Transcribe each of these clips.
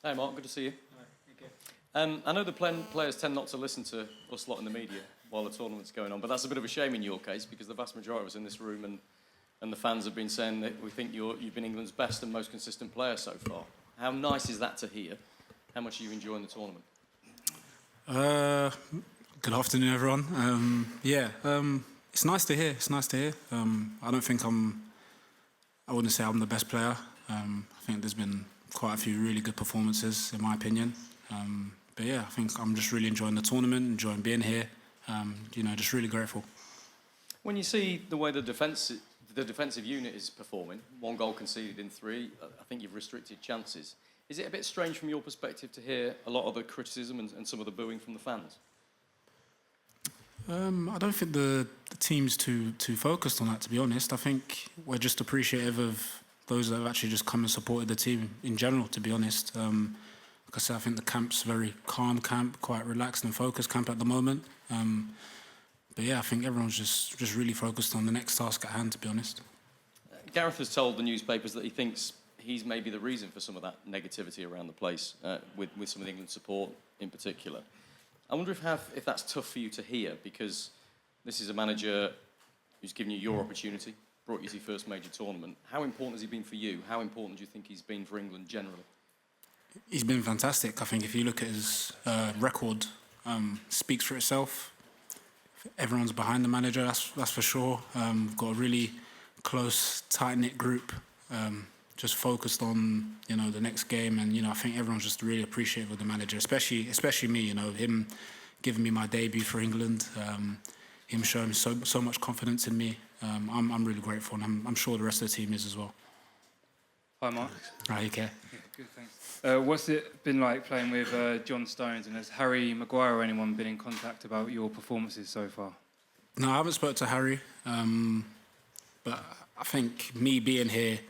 Hey Mark, good to see you. Hi, thank you. I know the players tend not to listen to us lot in the media while the tournament's going on, but that's a bit of a shame in your case because the vast majority of us in this room and the fans have been saying that we think you've been England's best and most consistent player so far. How nice is that to hear? How much are you enjoying the tournament? Good afternoon, everyone. It's nice to hear. It's nice to hear. I don't think I wouldn't say I'm the best player. I think there's been quite a few really good performances, in my opinion. But yeah, I think I'm just really enjoying the tournament, enjoying being here. Just really grateful. When you see the way the defensive unit is performing, 1 goal conceded in 3, I think you've restricted chances. Is it a bit strange from your perspective to hear a lot of the criticism and some of the booing from the fans? I don't think the team's too focused on that, to be honest. I think we're just appreciative of those that have actually just come and supported the team in general, to be honest. Like I said, I think the camp's a very calm camp, quite relaxed and focused camp at the moment. But yeah, I think everyone's just really focused on the next task at hand, to be honest. Gareth has told the newspapers that he thinks he's maybe the reason for some of that negativity around the place, with some of England's support in particular. I wonder if that's tough for you to hear, because this is a manager who's given you your opportunity, brought you to your first major tournament. How important has he been for you? How important do you think he's been for England generally? He's been fantastic. I think if you look at his record, speaks for itself. Everyone's behind the manager, that's for sure. We've got a really close, tight-knit group, just focused on the next game, and I think everyone's just really appreciative of the manager, especially me. Him giving me my debut for England, him showing so much confidence in me. I'm really grateful, and I'm sure the rest of the team is as well. Hi, Mark. Hi, UK. Yeah, good, thanks. What's it been like playing with John Stones, and has Harry Maguire or anyone been in contact about your performances so far? No, I haven't spoken to Harry, but I think me being here,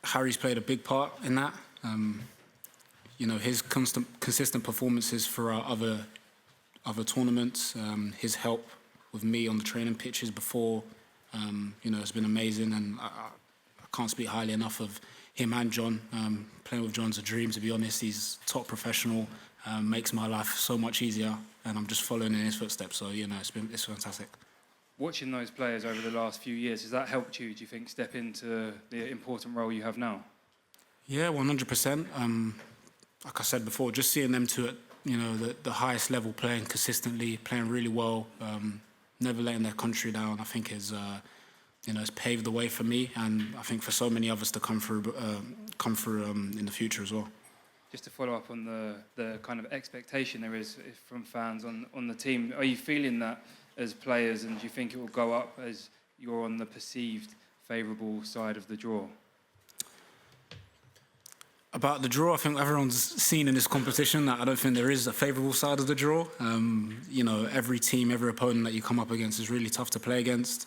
Harry's played a big part in that. His consistent performances for our other tournaments, his help with me on the training pitches before, it's been amazing, and I can't speak highly enough of him and John. Playing with John's a dream, to be honest. He's top professional, makes my life so much easier, and I'm just following in his footsteps. So it's fantastic. Watching those players over the last few years, has that helped you, do you think, step into the important role you have now? Yeah, 100%. Like I said before, just seeing them two at the highest level, playing consistently, playing really well, never letting their country down, I think is it's paved the way for me, and I think for so many others to come through in the future as well. Just to follow up on the kind of expectation there is from fans on the team, are you feeling that as players, and do you think it will go up as you're on the perceived favourable side of the draw? About the draw, I think everyone's seen in this competition that I don't think there is a favourable side of the draw. Every team, every opponent that you come up against is really tough to play against.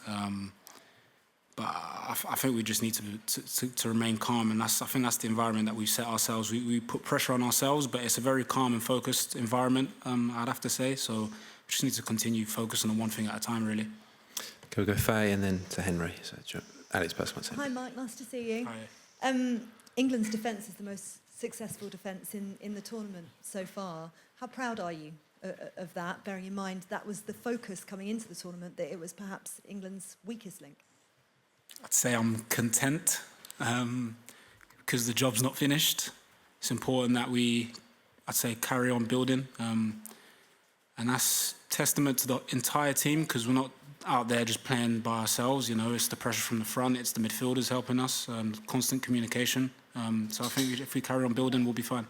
But I think we just need to remain calm, and I think that's the environment that we've set ourselves. We put pressure on ourselves, but it's a very calm and focused environment, I'd have to say. So we just need to continue focusing on one thing at a time, really. Can we go Faye and then to Henry? So Alex first wants Hi, Mike. Nice to see you. Hi. England's defence is the most successful defence in the tournament so far. How proud are you of that, bearing in mind that was the focus coming into the tournament, that it was perhaps England's weakest link? I'd say I'm content because the job's not finished. It's important that I'd say, carry on building. And that's testament to the entire team, because we're not out there just playing by ourselves. It's the pressure from the front, it's the midfielders helping us, constant communication. So I think if we carry on building, we'll be fine.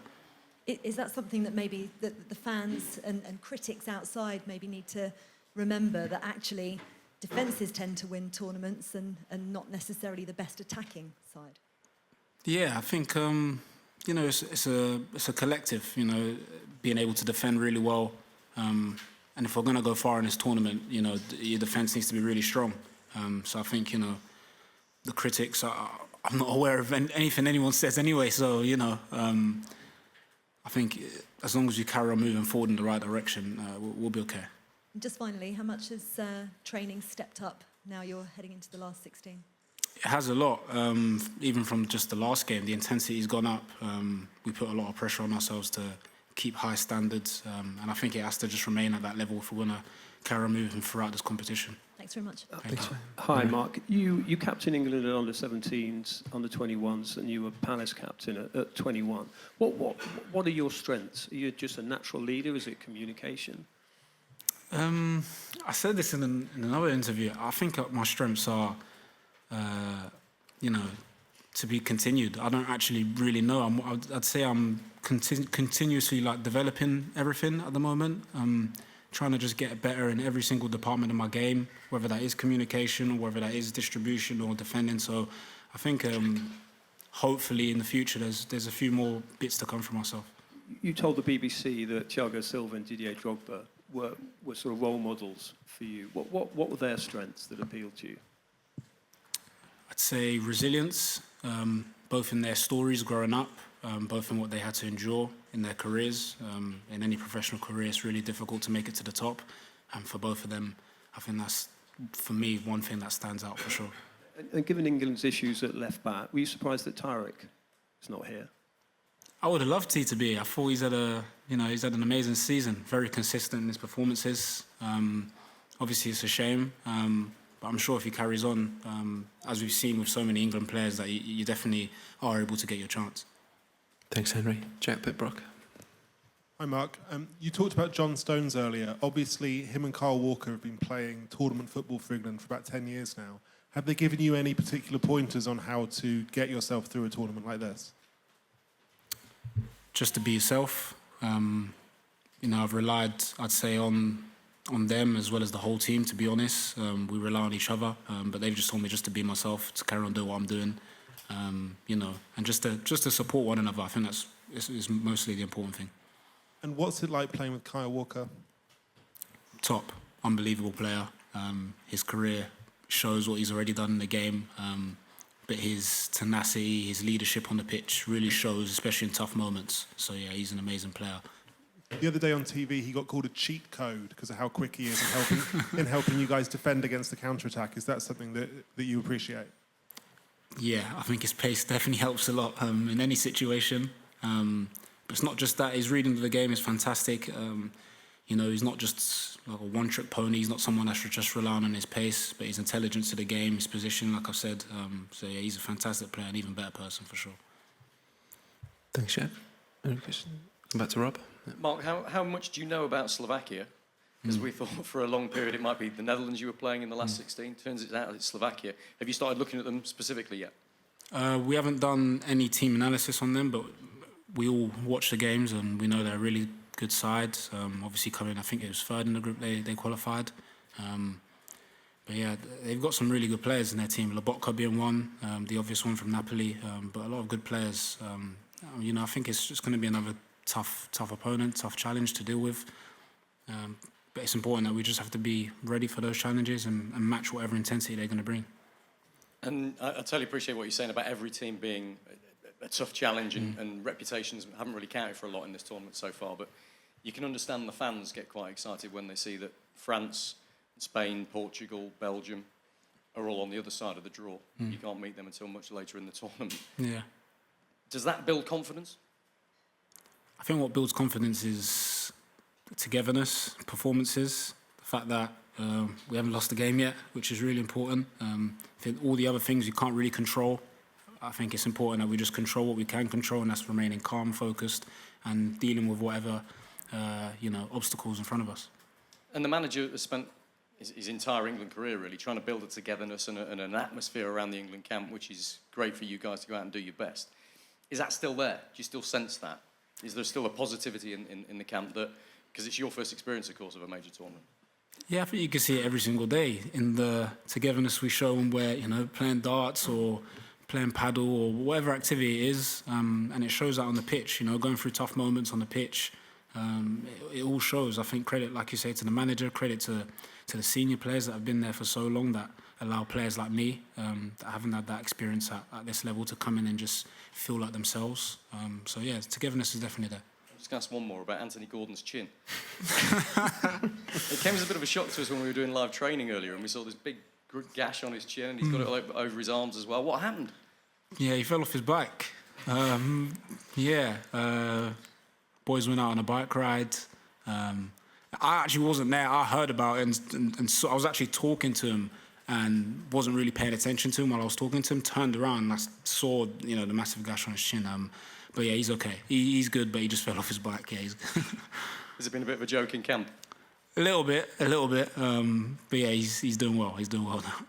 Is that something that maybe the fans and critics outside maybe need to remember, that actually defences tend to win tournaments and not necessarily the best attacking side? Yeah, I think it's a collective. Being able to defend really well, and if we're going to go far in this tournament, your defence needs to be really strong. So I think the critics I'm not aware of anything anyone says anyway. So I think as long as you carry on moving forward in the right direction, we'll be okay. And just finally, how much has training stepped up now you're heading into the last 16? It has a lot. Even from just the last game, the intensity's gone up. We put a lot of pressure on ourselves to keep high standards, and I think it has to just remain at that level if we're going to carry on moving throughout this competition. Thanks very much. Thanks. Hi, Mark. You captain England at under-17s, under-21s, and you were Palace captain at 21. What are your strengths? Are you just a natural leader? Is it communication? I said this in another interview. I think my strengths are, to be continued. I don't actually really know. I'd say I'm continuously developing everything at the moment. Trying to just get better in every single department of my game, whether that is communication or whether that is distribution or defending. So I think hopefully in the future there's a few more bits to come from myself. You told the BBC that Thiago Silva and Didier Drogba were sort of role models for you. What were their strengths that appealed to you? I'd say resilience, both in their stories growing up, both in what they had to endure in their careers. In any professional career, it's really difficult to make it to the top. And for both of them, I think that's, for me, one thing that stands out for sure. And given England's issues at left back, were you surprised that Tarek is not here? I would have loved T to be. I thought he's had an amazing season, very consistent in his performances. Obviously, it's a shame, but I'm sure if he carries on, as we've seen with so many England players, that you definitely are able to get your chance. Thanks, Henry. Jack Pitbrook. Hi, Mark. You talked about John Stones earlier. Obviously, him and Kyle Walker have been playing tournament football for England for about 10 years now. Have they given you any particular pointers on how to get yourself through a tournament like this? Just to be yourself. I've relied, I'd say, on them as well as the whole team, to be honest. We rely on each other, but they've just told me just to be myself, to carry on doing what I'm doing. And just to support one another. I think that's is mostly the important thing. And what's it like playing with Kyle Walker? Top, unbelievable player. His career shows what he's already done in the game, but his tenacity, his leadership on the pitch really shows, especially in tough moments. So yeah, he's an amazing player. The other day on TV, he got called a cheat code because of how quick he is in helping you guys defend against the counter-attack. Is that something that you appreciate? Yeah, I think his pace definitely helps a lot in any situation. But it's not just that. His reading of the game is fantastic. He's not just like a one-trick pony. He's not someone that should just rely on his pace, but his intelligence to the game, his position, like I've said. So yeah, he's a fantastic player, an even better person for sure. Thanks, Jack. Any question? Come back to Rob. Mark, how much do you know about Slovakia? Because we thought for a long period it might be the Netherlands you were playing in the last 16. Turns out it's Slovakia. Have you started looking at them specifically yet? We haven't done any team analysis on them, but we all watch the games and we know they're a really good side. Obviously coming, I think it was third in the group they qualified. But yeah, they've got some really good players in their team. Lobotka being one, the obvious one from Napoli, but a lot of good players. I think it's just going to be another tough opponent, tough challenge to deal with. But it's important that we just have to be ready for those challenges and match whatever intensity they're going to bring. And I totally appreciate what you're saying about every team being a tough challenge and reputations haven't really counted for a lot in this tournament so far. But you can understand the fans get quite excited when they see that France, Spain, Portugal, Belgium are all on the other side of the draw. You can't meet them until much later in the tournament. Yeah. Does that build confidence? I think what builds confidence is togetherness, performances, the fact that we haven't lost the game yet, which is really important. I think all the other things you can't really control. I think it's important that we just control what we can control, and that's remaining calm, focused, and dealing with whatever obstacles in front of us. And the manager has spent his entire England career really trying to build a togetherness and an atmosphere around the England camp, which is great for you guys to go out and do your best. Is that still there? Do you still sense that? Is there still a positivity in the camp that, because it's your first experience, of course, of a major tournament? Yeah, I think you can see it every single day in the togetherness we show when we're, playing darts or playing paddle or whatever activity it is, and it shows out on the pitch. Going through tough moments on the pitch, it all shows. I think credit, like you say, to the manager, credit to the senior players that have been there for so long that allow players like me that haven't had that experience at this level to come in and just feel like themselves. So yeah, togetherness is definitely there. I'm just going to ask one more about Anthony Gordon's chin. It came as a bit of a shock to us when we were doing live training earlier and we saw this big gash on his chin, and he's got it over his arms as well. What happened? Yeah, he fell off his bike. Boys went out on a bike ride. I actually wasn't there. I heard about it, and so I was actually talking to him and wasn't really paying attention to him while I was talking to him. Turned around and I saw, the massive gash on his chin. But yeah, he's okay. He's good, but he just fell off his bike. Yeah, he's good. Has it been a bit of a joke in camp? A little bit. But yeah, he's doing well. He's doing well now.